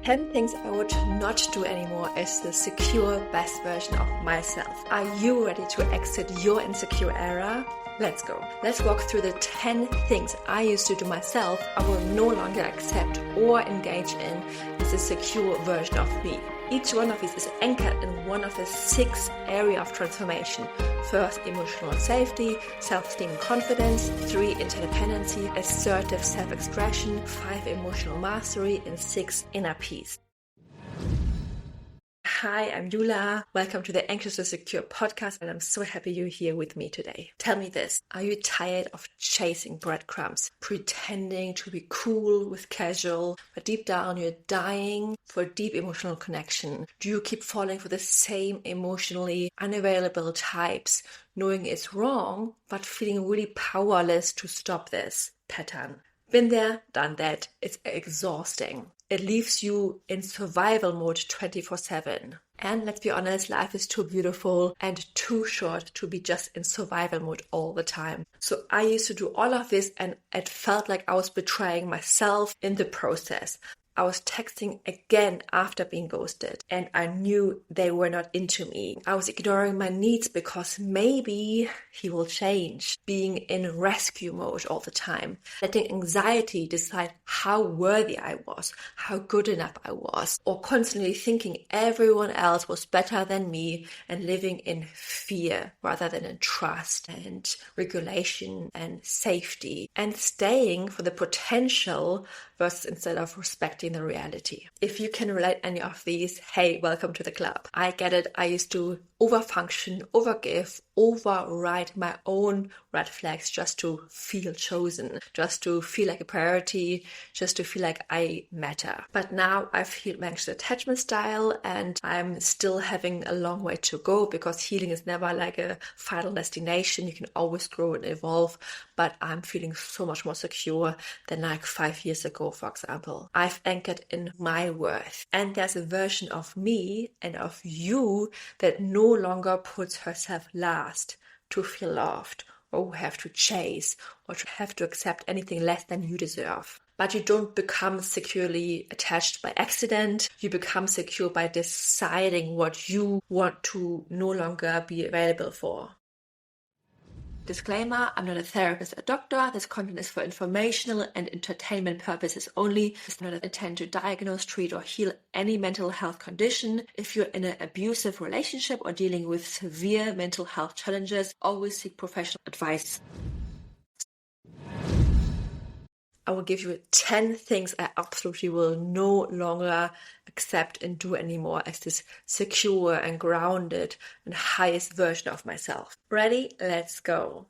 10 things I would not do anymore as the secure, best version of myself. Are you ready to exit your insecure era? Let's go. Let's walk through the 10 things I used to do myself I will no longer accept or engage in as a secure version of me. Each one of these is anchored in one of the 6 areas of transformation. First, emotional safety, self-esteem and confidence. 3, interdependency, assertive self-expression. 5, emotional mastery. And 6, inner peace. Hi, I'm Yula. Welcome to the Anxious to Secure podcast, and I'm so happy you're here with me today. Tell me this, are you tired of chasing breadcrumbs, pretending to be cool with casual, but deep down you're dying for deep emotional connection? Do you keep falling for the same emotionally unavailable types, knowing it's wrong, but feeling really powerless to stop this pattern? Been there, done that. It's exhausting. It leaves you in survival mode 24/7. And let's be honest, life is too beautiful and too short to be just in survival mode all the time. So I used to do all of this, and it felt like I was betraying myself in the process. I was texting again after being ghosted, and I knew they were not into me. I was ignoring my needs because maybe he will change. Being in rescue mode all the time. Letting anxiety decide how worthy I was, how good enough I was, or constantly thinking everyone else was better than me and living in fear rather than in trust and regulation and safety, and staying for the potential versus instead of respecting the reality. If you can relate any of these, hey, welcome to the club. I get it. I used to overfunction, overgive, override my own red flags just to feel chosen, just to feel like a priority, just to feel like I matter. But now I've healed my anxious attachment style, and I'm still having a long way to go because healing is never like a final destination. You can always grow and evolve, but I'm feeling so much more secure than like 5 years ago, for example. I've anchored in my worth, and there's a version of me and of you that no longer puts herself last to feel loved, or who have to chase, or to have to accept anything less than you deserve. But you don't become securely attached by accident. You become secure by deciding what you want to no longer be available for. Disclaimer, I'm not a therapist or doctor. This content is for informational and entertainment purposes only. It's not intended to diagnose, treat, or heal any mental health condition. If you're in an abusive relationship or dealing with severe mental health challenges, always seek professional advice. I will give you 10 things I absolutely will no longer accept and do anymore as this secure and grounded and highest version of myself. Ready? Let's go.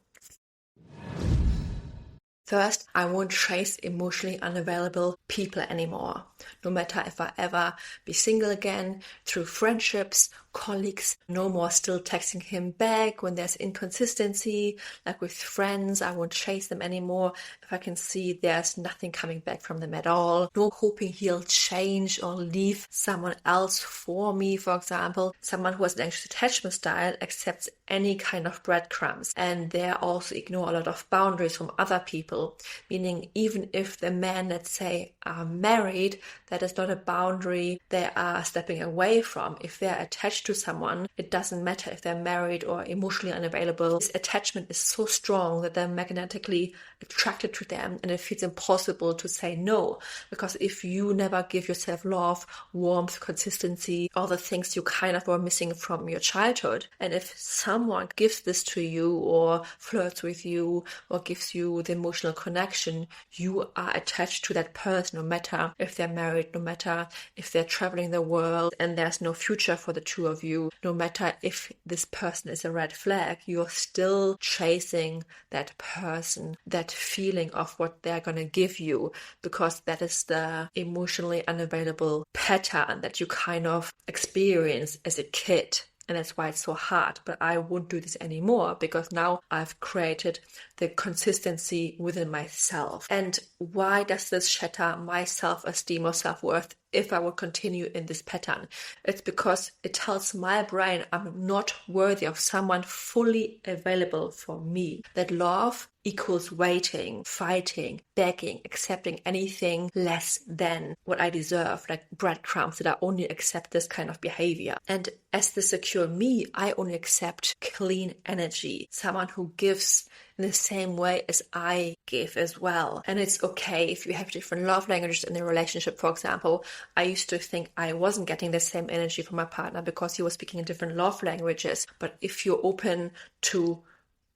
First, I won't chase emotionally unavailable people anymore. No matter if I ever be single again, through friendships, colleagues, no more still texting him back when there's inconsistency. Like with friends, I won't chase them anymore if I can see there's nothing coming back from them at all. No hoping he'll change or leave someone else for me, for example. Someone who has an anxious attachment style accepts any kind of breadcrumbs, and they also ignore a lot of boundaries from other people, meaning even if the men, let's say, are married, that is not a boundary they are stepping away from. If they're attached to someone, it doesn't matter if they're married or emotionally unavailable. This attachment is so strong that they're magnetically attracted to them, and it feels impossible to say no, because if you never give yourself love, warmth, consistency, all the things you kind of were missing from your childhood, and if someone gives this to you or flirts with you or gives you the emotional connection, you are attached to that person, no matter if they're married, no matter if they're traveling the world and there's no future for the two of you, no matter if this person is a red flag, you're still chasing that person, that feeling of what they're going to give you, because that is the emotionally unavailable pattern that you kind of experience as a kid. And that's why it's so hard. But I won't do this anymore, because now I've created the consistency within myself. And why does this shatter my self-esteem or self-worth if I would continue in this pattern. It's because it tells my brain I'm not worthy of someone fully available for me. That love equals waiting, fighting, begging, accepting anything less than what I deserve, like breadcrumbs, that I only accept this kind of behavior. And as the secure me, I only accept clean energy, someone who gives in the same way as I give as well. And it's okay if you have different love languages in a relationship. For example, I used to think I wasn't getting the same energy from my partner because he was speaking in different love languages. But if you're open to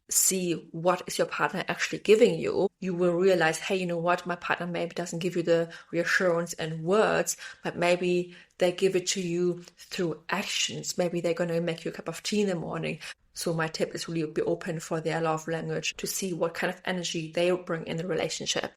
see what is your partner actually giving you, you will realize, hey, you know what, my partner maybe doesn't give you the reassurance and words, but maybe they give it to you through actions. Maybe they're going to make you a cup of tea in the morning. So my tip is really be open for their love language to see what kind of energy they bring in the relationship.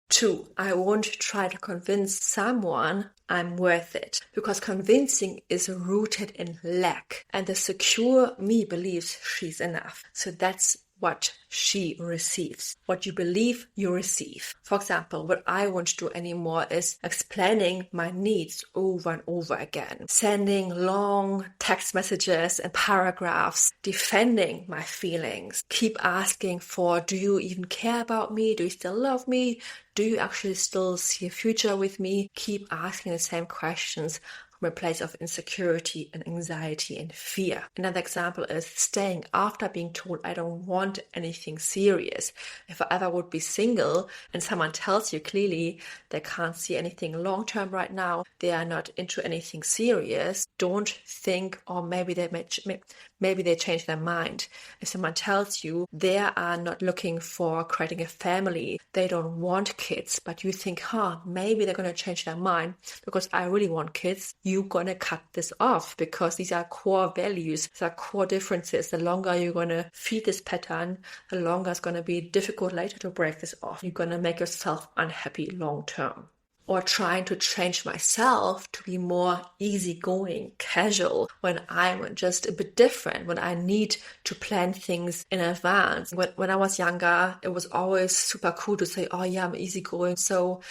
2, I won't try to convince someone I'm worth it, because convincing is rooted in lack, and the secure me believes she's enough. So that's what she receives. What you believe, you receive. For example, what I won't do anymore is explaining my needs over and over again, sending long text messages and paragraphs, defending my feelings, keep asking for, do you even care about me? Do you still love me? Do you actually still see a future with me? Keep asking the same questions from a place of insecurity and anxiety and fear. Another example is staying after being told I don't want anything serious. If I ever would be single and someone tells you clearly they can't see anything long-term right now, they are not into anything serious, don't think, or maybe they change their mind. If someone tells you they are not looking for creating a family, they don't want kids, but you think, maybe they're going to change their mind because I really want kids, you're going to cut this off, because these are core values, these are core differences. The longer you're going to feed this pattern, the longer it's going to be difficult later to break this off. You're going to make yourself unhappy long term. Or trying to change myself to be more easygoing, casual, when I'm just a bit different, when I need to plan things in advance. When I was younger, it was always super cool to say, oh yeah, I'm easygoing, so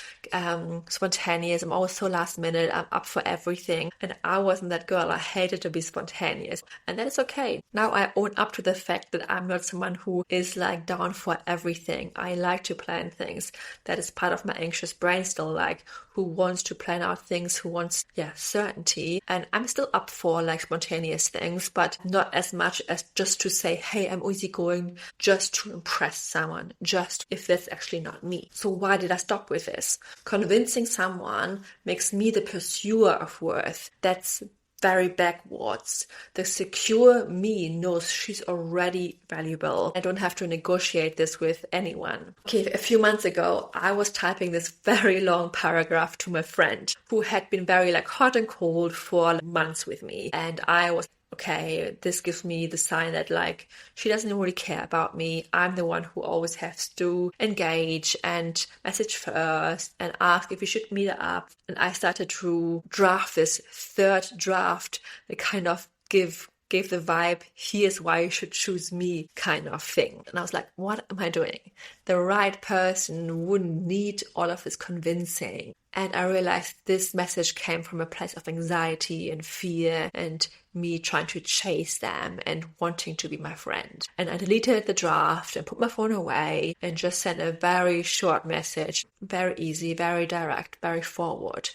spontaneous, I'm always so last minute, I'm up for everything. And I wasn't that girl, I hated to be spontaneous. And that is okay. Now I own up to the fact that I'm not someone who is like down for everything. I like to plan things. That is part of my anxious brain still, like, who wants to plan out things, who wants certainty. And I'm still up for like spontaneous things, but not as much as just to say, hey, I'm easygoing just to impress someone, just if that's actually not me. So why did I stop with this? Convincing someone makes me the pursuer of worth. That's very backwards. The secure me knows she's already valuable. I don't have to negotiate this with anyone. Okay, a few months ago, I was typing this very long paragraph to my friend who had been very like hot and cold for months with me. And I was okay, this gives me the sign that like she doesn't really care about me. I'm the one who always has to engage and message first and ask if we should meet up. And I started to draft this third draft that kind of gave the vibe, here's why you should choose me kind of thing. And I was like, what am I doing? The right person wouldn't need all of this convincing. And I realized this message came from a place of anxiety and fear and me trying to chase them and wanting to be my friend. And I deleted the draft and put my phone away and just sent a very short message, very easy, very direct, very forward.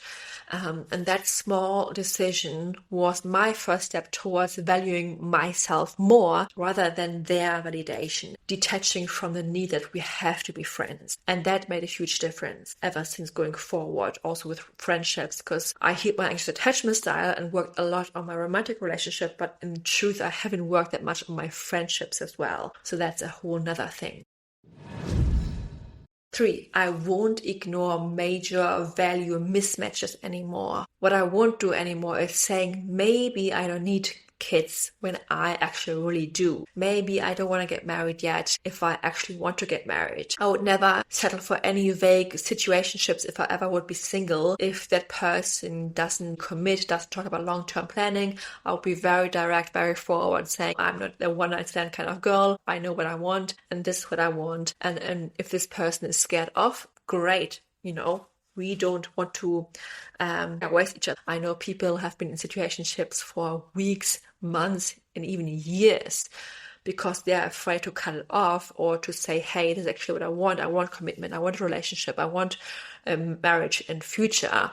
And that small decision was my first step towards valuing myself more rather than their validation, detaching from the need that we have to be friends. And that made a huge difference ever since going forward, also with friendships, because I hit my anxious attachment style and worked a lot on my romantic relationship, but in truth, I haven't worked that much on my friendships as well. So that's a whole nother thing. 3, I won't ignore major value mismatches anymore. What I won't do anymore is saying, maybe I don't need kids when I actually really do. Maybe I don't want to get married yet if I actually want to get married. I would never settle for any vague situationships if I ever would be single. If that person doesn't commit, doesn't talk about long-term planning, I would be very direct, very forward, saying I'm not a one-night stand kind of girl. I know what I want and this is what I want. And if this person is scared off, great, We don't want to waste each other. I know people have been in situationships for weeks, months, and even years because they're afraid to cut it off or to say, hey, this is actually what I want. I want commitment. I want a relationship. I want marriage and future.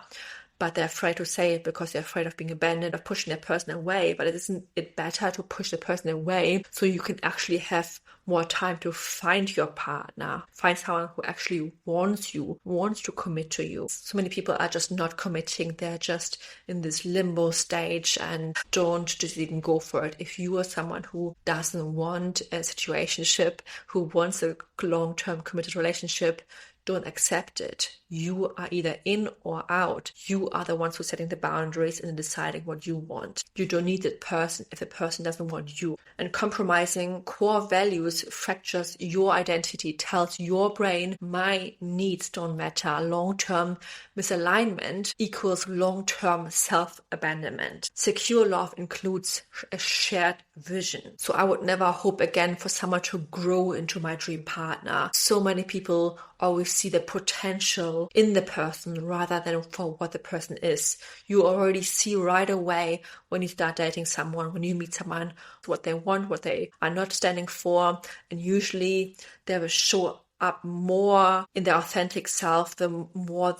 But they're afraid to say it because they're afraid of being abandoned, of pushing that person away. But isn't it better to push the person away so you can actually have more time to find your partner, find someone who actually wants you, wants to commit to you? So many people are just not committing. They're just in this limbo stage and don't just even go for it. If you are someone who doesn't want a situationship, who wants a long-term committed relationship, don't accept it. You are either in or out. You are the ones who are setting the boundaries and deciding what you want. You don't need that person if the person doesn't want you. And compromising core values fractures your identity, tells your brain, my needs don't matter. Long-term misalignment equals long-term self-abandonment. Secure love includes a shared vision. So I would never hope again for someone to grow into my dream partner. So many people always see the potential in the person rather than for what the person is. You already see right away when you start dating someone, when you meet someone, what they want, what they are not standing for, and usually they will show up more in their authentic self the more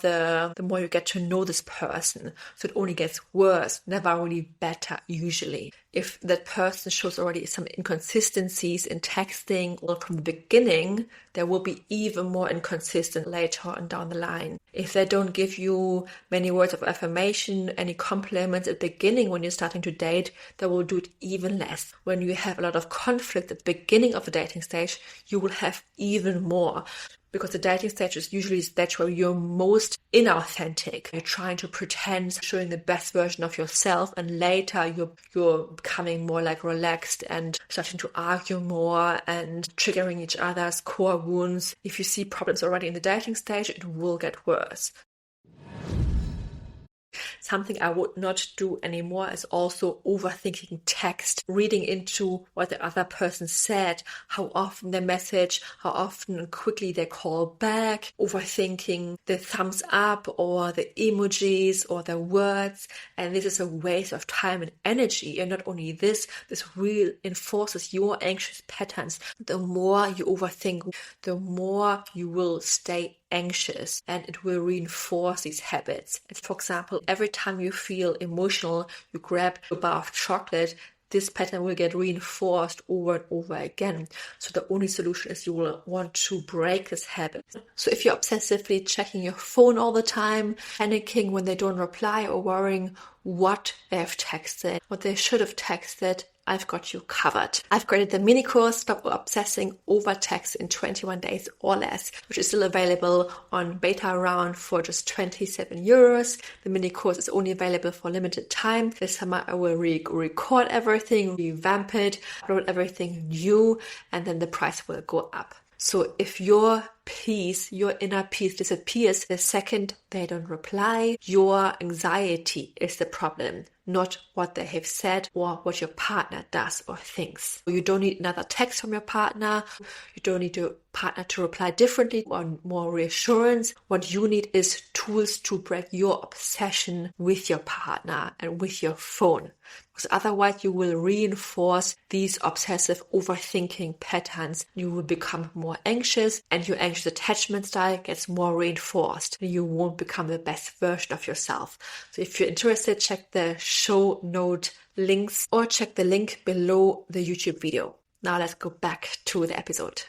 you get to know this person. So it only gets worse, never really better usually. If that person shows already some inconsistencies in texting or from the beginning, there will be even more inconsistent later on down the line. If they don't give you many words of affirmation, any compliments at the beginning when you're starting to date, they will do it even less. When you have a lot of conflict at the beginning of the dating stage, you will have even more. Because the dating stage is usually the stage where you're most inauthentic. You're trying to pretend, showing the best version of yourself, and later you're becoming more like relaxed and starting to argue more and triggering each other's core wounds. If you see problems already in the dating stage, it will get worse. Something I would not do anymore is also overthinking text, reading into what the other person said, how often they message, how often and quickly they call back, overthinking the thumbs up or the emojis or the words. And this is a waste of time and energy. And not only this reinforces your anxious patterns. The more you overthink, the more you will stay anxious, and it will reinforce these habits. It's, for example, every time you feel emotional, you grab a bar of chocolate. This pattern will get reinforced over and over again. So the only solution is you will want to break this habit. So if you're obsessively checking your phone all the time, panicking when they don't reply, or worrying what they've texted, what they should have texted, I've got you covered. I've created the mini course, Stop Obsessing Over Text in 21 Days or Less, which is still available on beta round for just €27. The mini course is only available for a limited time. This summer I will record everything, revamp it, upload everything new, and then the price will go up. So if your inner peace disappears the second they don't reply, your anxiety is the problem, not what they have said or what your partner does or thinks. You don't need another text from your partner. You don't need your partner to reply differently or more reassurance. What you need is tools to break your obsession with your partner and with your phone. Because otherwise you will reinforce these obsessive overthinking patterns. You will become more anxious, and your anxious attachment style gets more reinforced. You won't become the best version of yourself. So if you're interested, check the show note links or check the link below the YouTube video. Now let's go back to the episode.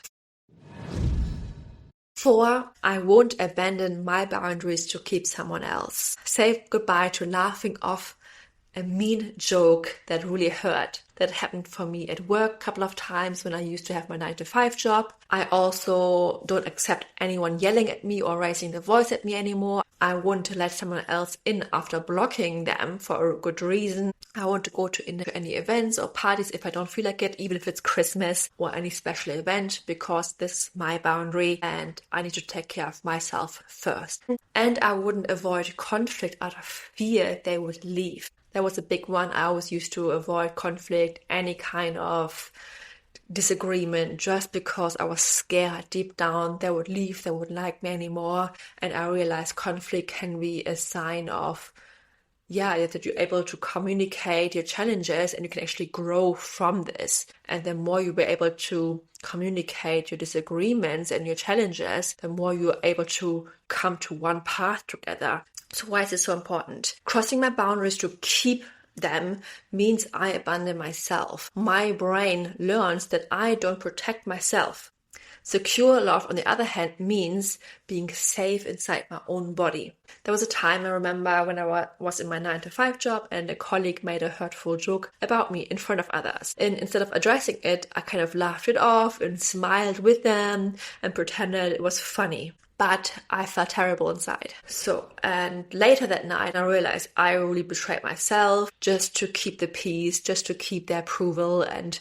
4. I won't abandon my boundaries to keep someone else. Say goodbye to laughing off a mean joke that really hurt. That happened for me at work a couple of times when I used to have my 9-to-5 job. I also don't accept anyone yelling at me or raising their voice at me anymore. I want to let someone else in after blocking them for a good reason. I want to go to any events or parties if I don't feel like it, even if it's Christmas or any special event, because this is my boundary and I need to take care of myself first. And I wouldn't avoid conflict out of fear they would leave. That was a big one. I always used to avoid conflict, any kind of disagreement just because I was scared deep down they would leave, they wouldn't like me anymore. And I realized conflict can be a sign of that you're able to communicate your challenges and you can actually grow from this. And the more you were able to communicate your disagreements and your challenges, the more you're able to come to one path together. So why is this so important? Crossing my boundaries to keep them means I abandon myself. My brain learns that I don't protect myself. Secure love, on the other hand, means being safe inside my own body. There was a time I remember when I was in my 9-to-5 job and a colleague made a hurtful joke about me in front of others. And instead of addressing it, I kind of laughed it off and smiled with them and pretended it was funny. But I felt terrible inside. And later that night, I realized I really betrayed myself just to keep the peace, just to keep the approval, and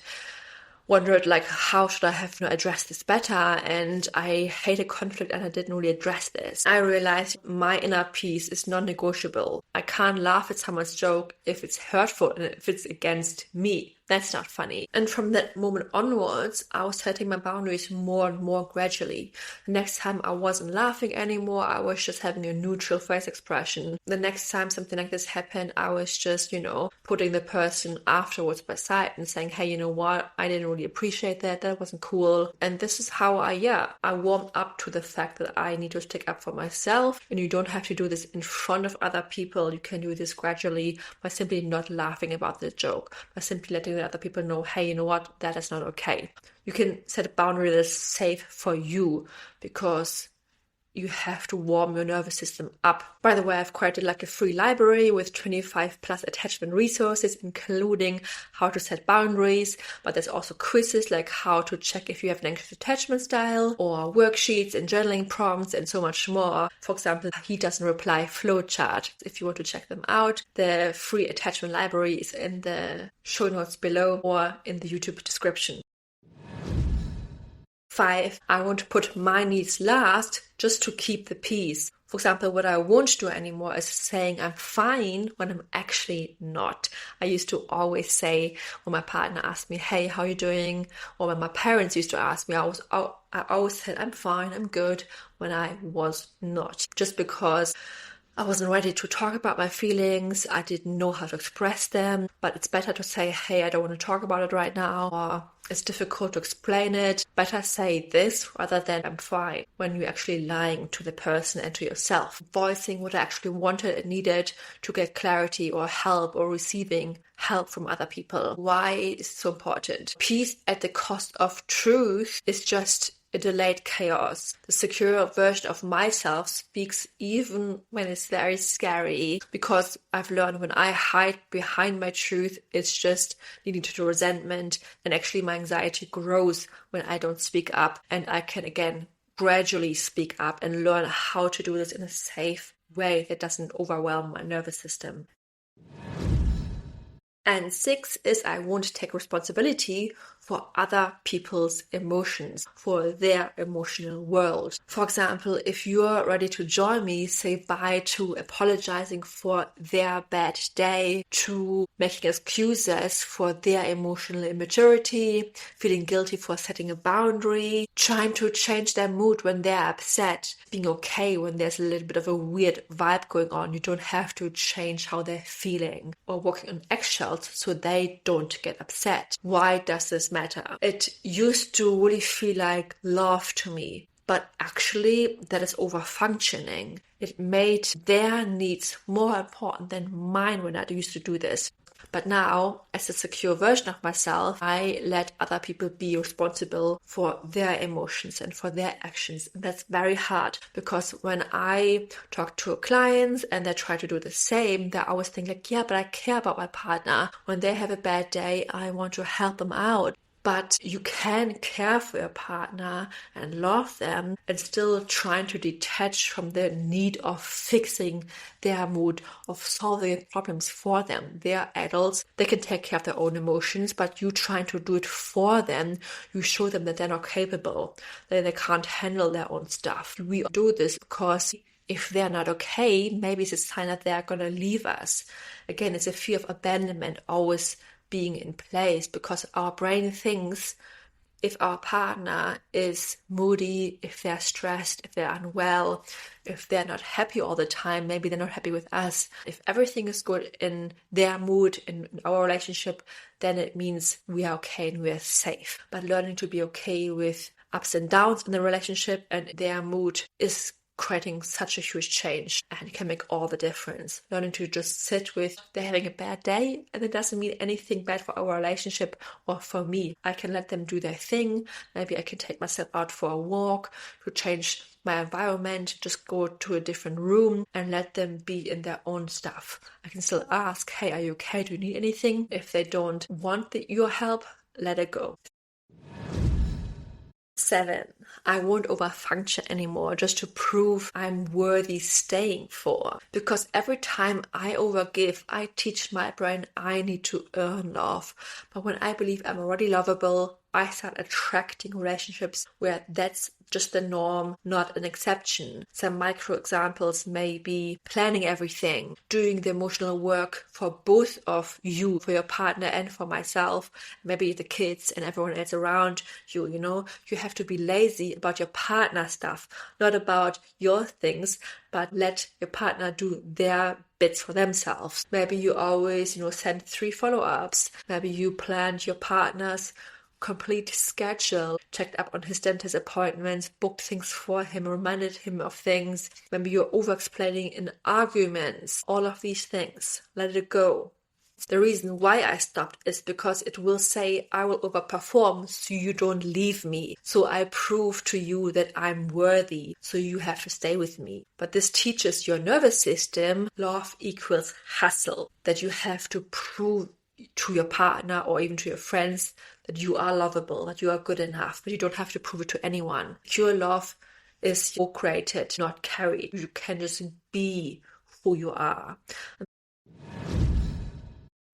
wondered how should I have addressed this better. And I hated conflict and I didn't really address this. I realized my inner peace is non-negotiable. I can't laugh at someone's joke if it's hurtful and if it's against me. That's not funny. And from that moment onwards, I was setting my boundaries more and more gradually. The next time I wasn't laughing anymore, I was just having a neutral face expression. The next time something like this happened, I was just, putting the person afterwards by side and saying, hey, you know what? I didn't really appreciate that. That wasn't cool. And this is how I warmed up to the fact that I need to stick up for myself. And you don't have to do this in front of other people. You can do this gradually by simply not laughing about the joke, by simply letting other people know, hey, you know what, that is not okay. You can set a boundary that is safe for you because you have to warm your nervous system up. By the way, I've created a free library with 25 plus attachment resources, including how to set boundaries, but there's also quizzes like how to check if you have an anxious attachment style, or worksheets and journaling prompts and so much more. For example, he doesn't reply flowchart. If you want to check them out, the free attachment library is in the show notes below or in the YouTube description. 5, I want to put my needs last just to keep the peace. For example, what I won't do anymore is saying I'm fine when I'm actually not. I used to always say when my partner asked me, hey, how are you doing? Or when my parents used to ask me, I always said I'm fine, I'm good, when I was not. Just because I wasn't ready to talk about my feelings. I didn't know how to express them. But it's better to say, hey, I don't want to talk about it right now, or it's difficult to explain it. Better say this rather than I'm fine, when you're actually lying to the person and to yourself. Voicing what I actually wanted and needed to get clarity or help, or receiving help from other people. Why is it so important? Peace at the cost of truth is just a delayed chaos. The secure version of myself speaks even when it's very scary, because I've learned when I hide behind my truth, it's just leading to resentment, and actually my anxiety grows when I don't speak up. And I can again gradually speak up and learn how to do this in a safe way that doesn't overwhelm my nervous system. And 6 is I won't take responsibility for other people's emotions, for their emotional world. For example, if you're ready to join me, say bye to apologizing for their bad day, to making excuses for their emotional immaturity, feeling guilty for setting a boundary, trying to change their mood when they're upset, being okay when there's a little bit of a weird vibe going on. You don't have to change how they're feeling, or walking on eggshells so they don't get upset. Why does this matter? It used to really feel like love to me, but actually that is over-functioning. It made their needs more important than mine when I used to do this. But now, as a secure version of myself, I let other people be responsible for their emotions and for their actions. And that's very hard, because when I talk to clients and they try to do the same, they always think yeah, but I care about my partner. When they have a bad day, I want to help them out. But you can care for your partner and love them and still trying to detach from the need of fixing their mood, of solving problems for them. They're adults. They can take care of their own emotions, but you trying to do it for them, you show them that they're not capable, that they can't handle their own stuff. We do this because if they're not okay, maybe it's a sign that they're going to leave us. Again, it's a fear of abandonment always being in place, because our brain thinks if our partner is moody, if they're stressed, if they're unwell, if they're not happy all the time, maybe they're not happy with us. If everything is good in their mood, in our relationship, then it means we are okay and we are safe. But learning to be okay with ups and downs in the relationship and their mood is creating such a huge change and can make all the difference. Learning to just sit with they're having a bad day, and it doesn't mean anything bad for our relationship or for me. I can let them do their thing. Maybe I can take myself out for a walk to change my environment, just go to a different room and let them be in their own stuff. I can still ask, hey, are you okay? Do you need anything? If they don't want your help, let it go. 7, I won't overfunction anymore just to prove I'm worthy staying for. Because every time I overgive, I teach my brain I need to earn love. But when I believe I'm already lovable, I start attracting relationships where that's just the norm, not an exception. Some micro examples may be planning everything, doing the emotional work for both of you, for your partner and for myself, maybe the kids and everyone else around you, You have to be lazy about your partner stuff, not about your things, but let your partner do their bits for themselves. Maybe you always, send 3 follow-ups. Maybe you planned your partner's complete schedule, checked up on his dentist appointments, booked things for him, reminded him of things. Maybe you're over-explaining in arguments. All of these things, let it go. The reason why I stopped is because it will say I will overperform so you don't leave me. So I prove to you that I'm worthy, so you have to stay with me. But this teaches your nervous system love equals hustle, that you have to prove to your partner or even to your friends that you are lovable, that you are good enough, but you don't have to prove it to anyone. Pure love is co-created, not carried. You can just be who you are.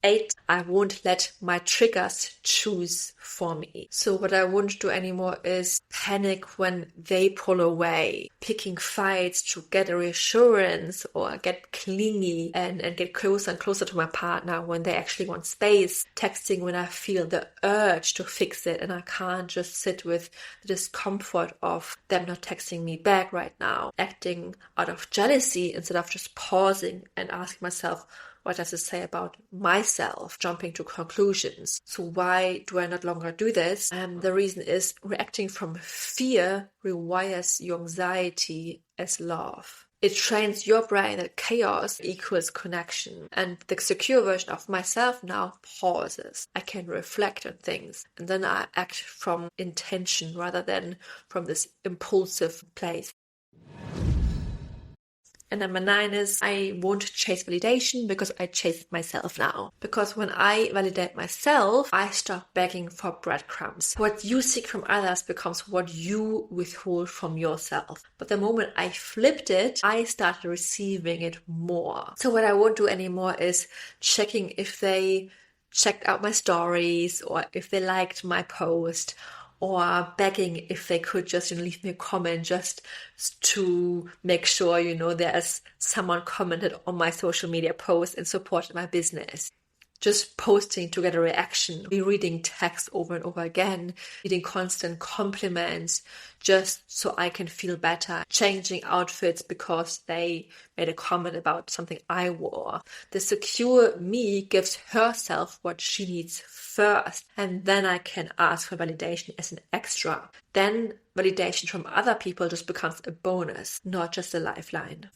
8, I won't let my triggers choose for me. So what I won't do anymore is panic when they pull away, picking fights to get a reassurance or get clingy and get closer and closer to my partner when they actually want space, texting when I feel the urge to fix it and I can't just sit with the discomfort of them not texting me back right now, acting out of jealousy instead of just pausing and asking myself, what does it say about myself? Jumping to conclusions. So why do I not longer do this? The reason is reacting from fear rewires your anxiety as love. It trains your brain that chaos equals connection. And the secure version of myself now pauses. I can reflect on things. And then I act from intention rather than from this impulsive place. And number 9 is I won't chase validation because I chase myself now. Because when I validate myself, I stop begging for breadcrumbs. What you seek from others becomes what you withhold from yourself. But the moment I flipped it, I started receiving it more. So what I won't do anymore is checking if they checked out my stories or if they liked my post, or begging if they could just leave me a comment just to make sure, there's someone commented on my social media post and supported my business. Just posting to get a reaction, rereading text over and over again, reading constant compliments just so I can feel better, changing outfits because they made a comment about something I wore. The secure me gives herself what she needs first, and then I can ask for validation as an extra. Then validation from other people just becomes a bonus, not just a lifeline.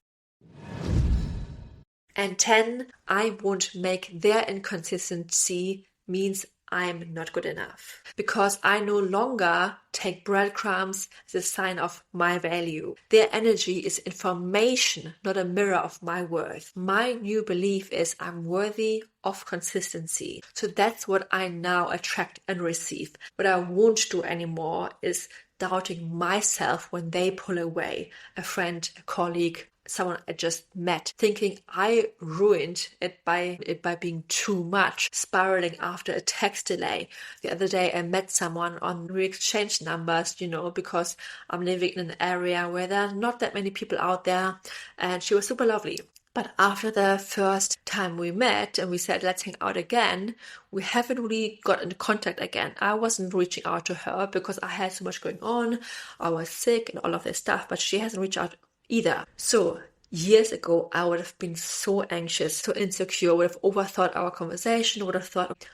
And 10, I won't make their inconsistency means I'm not good enough. Because I no longer take breadcrumbs as a sign of my value. Their energy is information, not a mirror of my worth. My new belief is I'm worthy of consistency. So that's what I now attract and receive. What I won't do anymore is doubting myself when they pull away. A friend, a colleague, someone I just met, thinking I ruined it by being too much, spiraling after a text delay. The other day I met someone we exchanged numbers, because I'm living in an area where there are not that many people out there, and she was super lovely. But after the first time we met and we said, let's hang out again, we haven't really got into contact again. I wasn't reaching out to her because I had so much going on. I was sick and all of this stuff, but she hasn't reached out either. So years ago, I would have been so anxious, so insecure, would have overthought our conversation, would have thought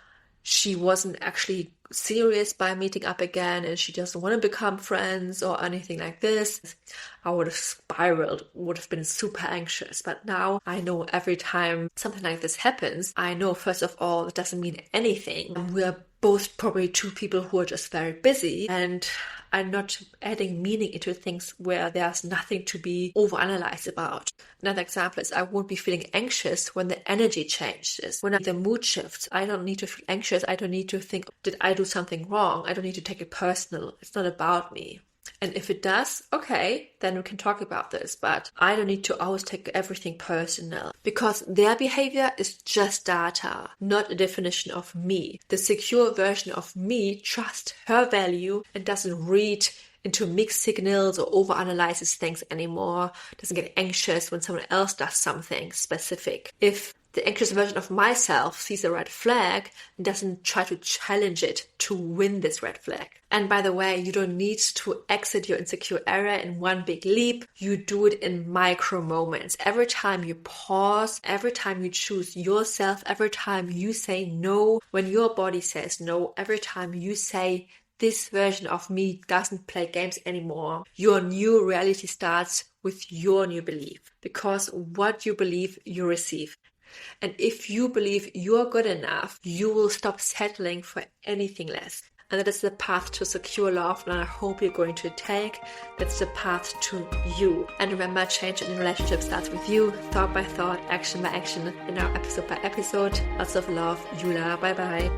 she wasn't actually serious by meeting up again and she doesn't want to become friends or anything like this. I would have spiraled, would have been super anxious. But now I know every time something like this happens, I know first of all, it doesn't mean anything. We are both probably two people who are just very busy and are not adding meaning into things where there's nothing to be overanalyzed about. Another example is I won't be feeling anxious when the energy changes, when the mood shifts. I don't need to feel anxious. I don't need to think, did I do something wrong? I don't need to take it personal. It's not about me. And if it does, okay, then we can talk about this. But I don't need to always take everything personal because their behavior is just data, not a definition of me. The secure version of me trusts her value and doesn't read into mixed signals or overanalyzes things anymore, doesn't get anxious when someone else does something specific. If the anxious version of myself sees a red flag and doesn't try to challenge it to win this red flag. And by the way, you don't need to exit your insecure area in one big leap. You do it in micro moments. Every time you pause, every time you choose yourself, every time you say no when your body says no, every time you say this version of me doesn't play games anymore, your new reality starts with your new belief. Because what you believe, you receive. And if you believe you're good enough, you will stop settling for anything less. And that is the path to secure love, and I hope you're going to take. That's the path to you. And remember, change in a relationship starts with you, thought by thought, action by action, and now episode by episode. Lots of love, Yula. Bye bye.